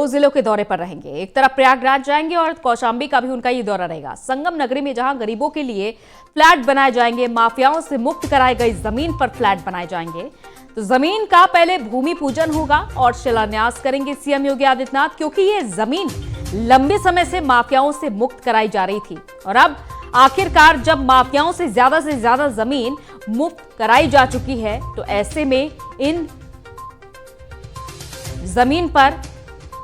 दो जिलों के दौरे पर रहेंगे। एक तरफ प्रयागराज जाएंगे और कौशांबी का भी उनका ये दौरा रहेगा। संगम नगरी में जहां गरीबों के लिए फ्लैट बनाए जाएंगे, माफियाओं से मुक्त कराई गई जमीन पर फ्लैट बनाए जाएंगे। तो जमीन का पहले भूमि पूजन होगा और शिलान्यास करेंगे सीएम योगी आदित्यनाथ, क्योंकि ये जमीन लंबे समय से माफियाओं से मुक्त कराई जा रही थी और अब आखिरकार जब माफियाओं से ज्यादा जमीन मुक्त कराई जा चुकी है तो ऐसे में इन जमीन पर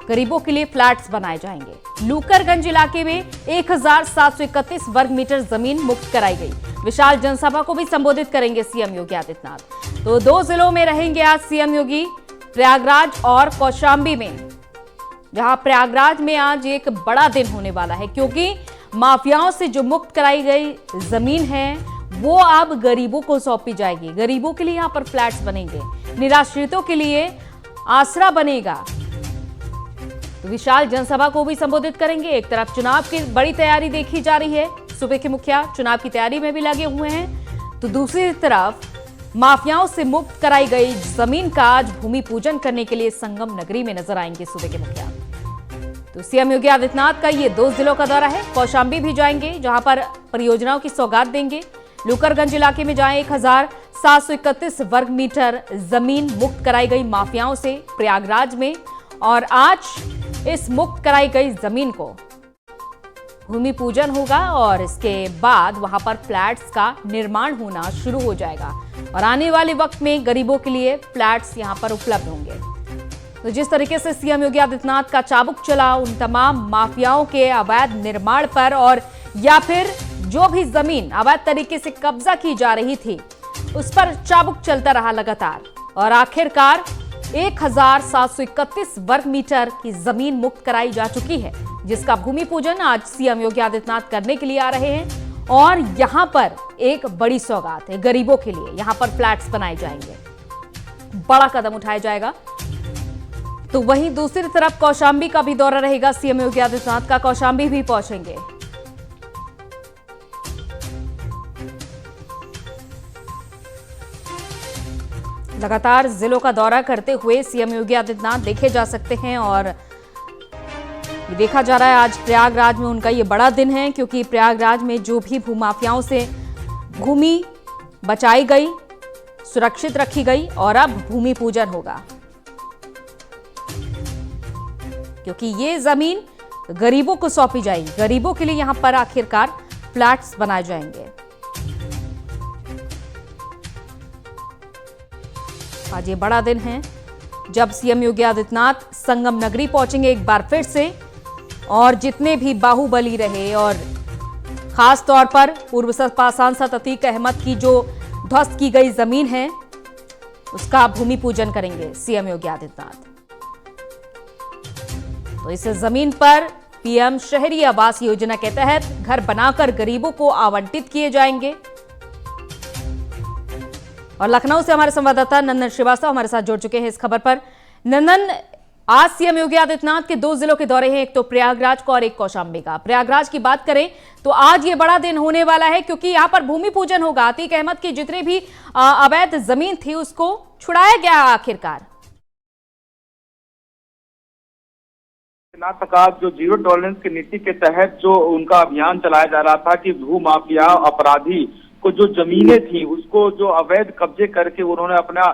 गरीबों के लिए फ्लैट्स बनाए जाएंगे। लूकरगंज इलाके में 1731 वर्ग मीटर जमीन मुक्त कराई गई। विशाल जनसभा को भी संबोधित करेंगे सीएम योगी आदित्यनाथ। तो दो जिलों में रहेंगे आज सीएम योगी, प्रयागराज और कौशांबी में। जहां प्रयागराज में आज एक बड़ा दिन होने वाला है, क्योंकि माफियाओं से जो मुक्त कराई गई जमीन है वो अब गरीबों को सौंपी जाएगी। गरीबों के लिए यहां पर फ्लैट्स बनेंगे, निराश्रितों के लिए आसरा बनेगा। तो विशाल जनसभा को भी संबोधित करेंगे। एक तरफ चुनाव की बड़ी तैयारी देखी जा रही है, सूबे के मुखिया चुनाव की तैयारी में भी लगे हुए हैं, तो दूसरी तरफ माफियाओं से मुक्त कराई गई जमीन का आज भूमि पूजन करने के लिए संगम नगरी में नजर आएंगे सूबे के मुखिया। तो सीएम योगी आदित्यनाथ का ये दो जिलों का दौरा है। कौशांबी भी जाएंगे, जहां पर परियोजनाओं की सौगात देंगे। लूकरगंज इलाके में जाएं, 1731 वर्ग मीटर जमीन मुक्त कराई गई माफियाओं से प्रयागराज में, और आज इस मुक्त कराई गई जमीन को भूमि पूजन होगा और इसके बाद वहां पर फ्लैट्स का निर्माण होना शुरू हो जाएगा और आने वाले वक्त में गरीबों के लिए फ्लैट्स यहां पर उपलब्ध होंगे। तो जिस तरीके से सीएम योगी आदित्यनाथ का चाबुक चला उन तमाम माफियाओं के अवैध निर्माण पर, और या फिर जो भी जमीन अवैध तरीके से कब्जा की जा रही थी उस पर चाबुक चलता रहा लगातार, और आखिरकार 1731 वर्ग मीटर की जमीन मुक्त कराई जा चुकी है, जिसका भूमि पूजन आज सीएम योगी आदित्यनाथ करने के लिए आ रहे हैं। और यहां पर एक बड़ी सौगात है गरीबों के लिए, यहां पर फ्लैट्स बनाए जाएंगे, बड़ा कदम उठाया जाएगा। तो वहीं दूसरी तरफ कौशांबी का भी दौरा रहेगा सीएम योगी आदित्यनाथ का, कौशांबी भी पहुंचेंगे। लगातार जिलों का दौरा करते हुए सीएम योगी आदित्यनाथ देखे जा सकते हैं, और ये देखा जा रहा है आज प्रयागराज में उनका ये बड़ा दिन है, क्योंकि प्रयागराज में जो भी भूमाफियाओं से भूमि बचाई गई, सुरक्षित रखी गई, और अब भूमि पूजन होगा, क्योंकि ये जमीन गरीबों को सौंपी जाएगी। गरीबों के लिए यहां पर आखिरकार फ्लैट्स बनाए जाएंगे। आज ये बड़ा दिन है जब सीएम योगी आदित्यनाथ संगम नगरी पहुंचेंगे एक बार फिर से, और जितने भी बाहुबली रहे, और खास तौर पर पूर्व सपा सांसद अतीक अहमद की जो ध्वस्त की गई जमीन है उसका भूमि पूजन करेंगे सीएम योगी आदित्यनाथ। तो इस जमीन पर पीएम शहरी आवास योजना के तहत घर बनाकर गरीबों को आवंटित किए जाएंगे। और लखनऊ से हमारे संवाददाता नंदन श्रीवास्तव हमारे साथ जुड़ चुके हैं इस खबर पर। नंदन, आज सीएम योगी आदित्यनाथ के दो जिलों के दौरे हैं, एक तो प्रयागराज का और एक कौशांबी का। प्रयागराज की बात करें तो आज ये बड़ा दिन होने वाला है, क्योंकि यहां पर भूमि पूजन होगा। अतीक अहमद की जितनी भी अवैध जमीन थी उसको छुड़ाया गया आखिरकार। सरकार जो जीरो टॉलरेंस की नीति के तहत जो उनका अभियान चलाया जा रहा था कि भू माफिया अपराधी को जो जमीनें थी उसको जो अवैध कब्जे करके उन्होंने अपना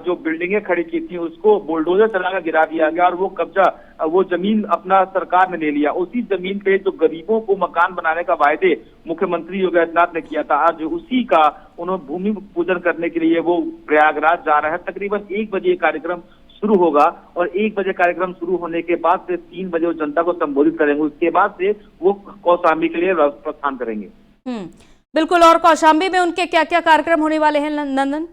जो बिल्डिंगें खड़ी की थी उसको बुलडोजर चलाकर गिरा दिया गया, और वो कब्जा वो जमीन अपना सरकार ने ले लिया। उसी जमीन पे जो गरीबों को मकान बनाने का वायदे मुख्यमंत्री योगी आदित्यनाथ ने किया था, आज उसी का उन्होंने भूमि पूजन करने के लिए वो प्रयागराज जा रहा है। तकरीबन 1 बजे कार्यक्रम शुरू होगा, और 1 बजे कार्यक्रम शुरू होने के बाद से 3 बजे वो जनता को संबोधित करेंगे। उसके बाद से वो कौशांबी के लिए प्रस्थान करेंगे। बिल्कुल, और कौशांबी में उनके क्या क्या कार्यक्रम होने वाले हैं नंदन?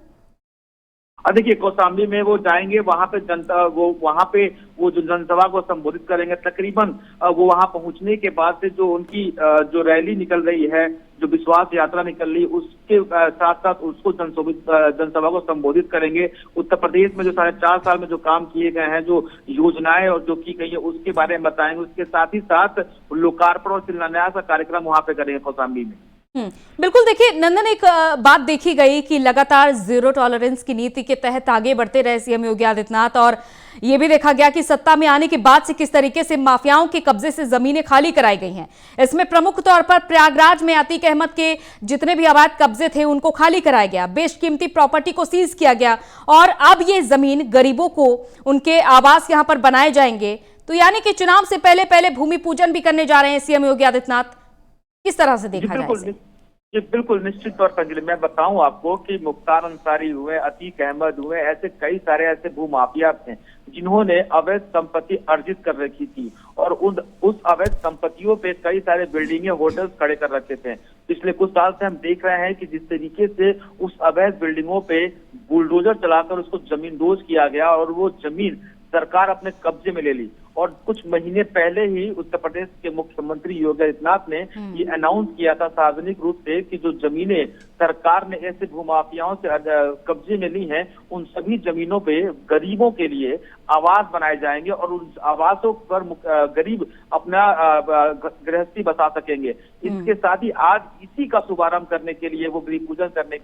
देखिए, कौशांबी में वो जाएंगे, वहां पे जनता वो जो जनसभा को संबोधित करेंगे। तकरीबन वो वहां पहुंचने के बाद से जो उनकी जो रैली निकल रही है, जो विश्वास यात्रा निकल रही है, उसके साथ साथ उसको जनसभा को संबोधित करेंगे। उत्तर प्रदेश में जो 4.5 साल में जो काम किए गए हैं, जो योजनाएं और जो की गई है उसके बारे में बताएंगे। उसके साथ ही साथ लोकार्पण और शिलान्यास का कार्यक्रम वहां पे करेंगे कौशांबी में। बिल्कुल। देखिए नंदन, एक बात देखी गई कि लगातार जीरो टॉलरेंस की नीति के तहत आगे बढ़ते रहे सीएम योगी आदित्यनाथ, और ये भी देखा गया कि सत्ता में आने के बाद से किस तरीके से माफियाओं के कब्जे से जमीनें खाली कराई गई हैं। इसमें प्रमुख तौर पर प्रयागराज में अतीक अहमद के जितने भी अवैध कब्जे थे उनको खाली कराया गया, बेशकीमती प्रॉपर्टी को सीज किया गया, और अब ये जमीन गरीबों को उनके आवास यहां पर बनाए जाएंगे। तो यानी कि चुनाव से पहले पहले भूमि पूजन भी करने जा रहे हैं सीएम योगी आदित्यनाथ। किस तरह से देखा जाए इसे? जी बिल्कुल, निश्चित तौर पर अंजलि, मैं बताऊं आपको कि मुख्तार अंसारी हुए, अतीक अहमद हुए, ऐसे कई सारे ऐसे भूमाफिया थे जिन्होंने अवैध संपत्ति अर्जित कर रखी थी, और उस अवैध संपत्तियों पे कई सारे बिल्डिंगे, होटल्स खड़े कर रखे थे। पिछले कुछ साल से हम देख रहे हैं कि जिस तरीके से उस अवैध बिल्डिंगों पे बुलडोजर चलाकर उसको जमींदोज किया गया और वो जमीन सरकार अपने कब्जे में ले ली। और कुछ महीने पहले ही उत्तर प्रदेश के मुख्यमंत्री योगी आदित्यनाथ ने ये अनाउंस किया था सार्वजनिक रूप से कि जो जमीनें सरकार ने ऐसे भूमाफियाओं से कब्जे में ली हैं, उन सभी जमीनों पे गरीबों के लिए आवास बनाए जाएंगे और उन आवासों पर गरीब अपना गृहस्थी बसा सकेंगे। इसके साथ ही आज इसी का शुभारंभ करने के लिए, वो भूमि पूजन करने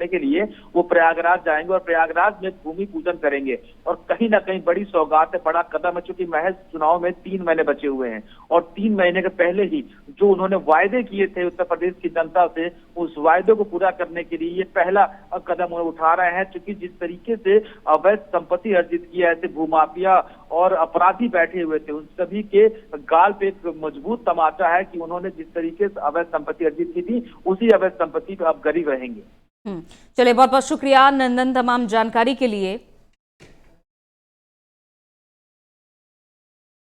के लिए वो प्रयागराज जाएंगे और प्रयागराज में भूमि पूजन करेंगे। और कहीं ना कहीं बड़ी सौगात है, बड़ा कदम है, चूंकि महज चुनाव में 3 महीने बचे हुए हैं और 3 महीने के पहले ही जो उन्होंने वायदे किए थे उत्तर प्रदेश की जनता से, उस वायदे को पूरा करने के लिए ये पहला कदम उठा रहे हैं। चूंकि जिस तरीके से अवैध संपत्ति अर्जित किया, ऐसे भूमाफिया और अपराधी बैठे हुए थे, उन सभी के गाल पे एक मजबूत तमाचा है कि उन्होंने जिस तरीके से अवैध संपत्ति अर्जित की थी, उसी अवैध संपत्ति पे अब गरीब रहेंगे। चलिए, बहुत बहुत शुक्रिया नंदन तमाम जानकारी के लिए।